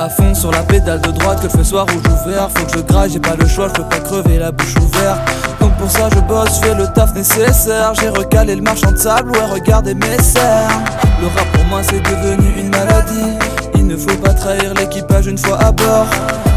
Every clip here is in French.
À fond sur la pédale de droite, que le feu soit rouge ouvert. Faut que je graille, j'ai pas le choix, je peux pas crever la bouche ouverte. Donc pour ça je bosse, fais le taf nécessaire. J'ai recalé le marchand de sable, ouais regardez mes cernes. Le rap pour moi c'est devenu une maladie. Il ne faut pas trahir l'équipage une fois à bord.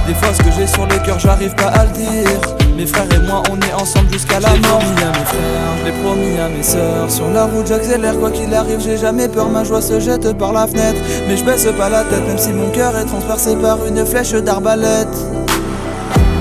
Des fois ce que j'ai sur le cœur j'arrive pas à le dire. Mes frères et moi on est ensemble jusqu'à la mort. J'ai promis à mes frères, je l'ai promis à mes sœurs. Sur la route j'accélère, quoi qu'il arrive j'ai jamais peur. Ma joie se jette par la fenêtre, mais je baisse pas la tête. Même si mon cœur est transpercé par une flèche d'arbalète.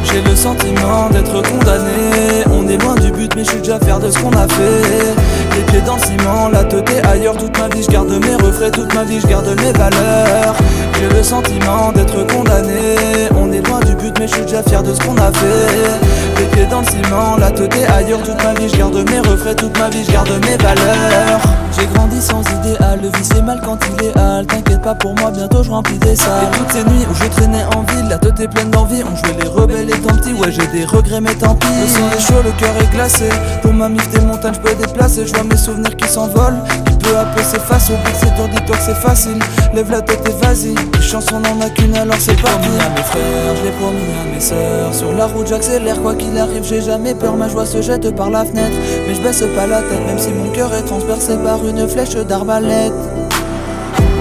J'ai le sentiment d'être condamné. On est loin du but mais je suis déjà fier de ce qu'on a fait. Les pieds dans le ciment, la tête est ailleurs. Toute ma vie je garde mes refrains, toute ma vie je garde mes valeurs. J'ai le sentiment d'être condamné. On est loin du but mais je suis déjà fier de ce qu'on a fait. Les pieds dans le ciment, la tête est ailleurs. Toute ma vie je garde mes refrains, toute ma vie je garde mes valeurs. J'ai grandi sans idéal, le vice est mal quand il est hal. T'inquiète pas pour moi, bientôt je remplis des salles. Et toutes ces nuits où je traînais en ville, la tête est pleine d'envie. On jouait les rebelles étant petits, ouais j'ai des regrets mais tant pis. Le sang est chaud, le cœur est glacé. Pour ma mif des montagnes je peux déplacer. Je vois mes souvenirs qui s'envolent, qui peu à peu s'effacent. Au bout de c'est dur, dis-toi que c'est facile. Lève la tête et vas-y, les chansons n'en a qu'une alors c'est parti. J'ai promis à mes frères, je l'ai promis à mes sœurs. Sur la route j'accélère, quoi qu'il arrive j'ai jamais peur. Ma joie se jette par la fenêtre, mais je baisse pas la tête. Même si mon cœur est transpercé par une flèche d'arbalète.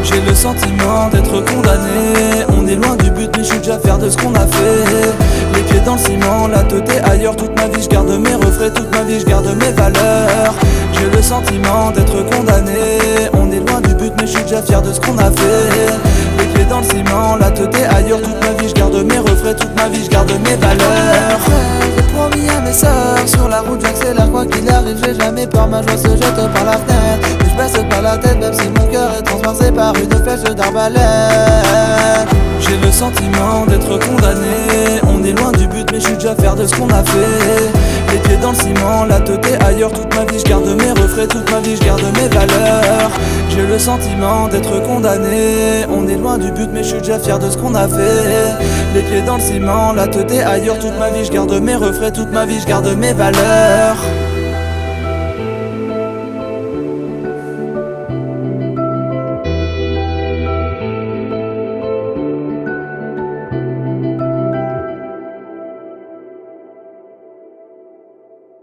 J'ai le sentiment d'être condamné. On est loin du but mais je suis déjà fier de ce qu'on a fait. Les pieds dans le ciment, la tête est ailleurs. Toute ma vie je garde mes refrains, toute ma vie je garde mes valeurs. J'ai le sentiment d'être condamné. On est loin du but mais je suis déjà fier de ce qu'on a fait. Les pieds dans le ciment, la tête est ailleurs. Toute ma vie je garde mes refrains, toute ma vie je garde mes valeurs. J'ai promis à mes sœurs, sur la route j'accélère, quoi qu'il arrive j'ai jamais peur. Ma joie se jette par la fenêtre, mais je baisse pas la tête. Même si mon cœur est transpercé par une flèche d'arbalète. J'ai le sentiment d'être condamné. On est loin du but mais je suis déjà fier de ce qu'on a fait. Les pieds dans le ciment, la tête est ailleurs. Toute ma vie je garde mes refrains, toute ma vie je garde mes valeurs. J'ai le sentiment d'être condamné. On est loin du but mais je suis déjà fier de ce qu'on a fait. Les pieds dans le ciment, la tête est ailleurs. Toute ma vie je garde mes refrains, toute ma vie je garde mes valeurs.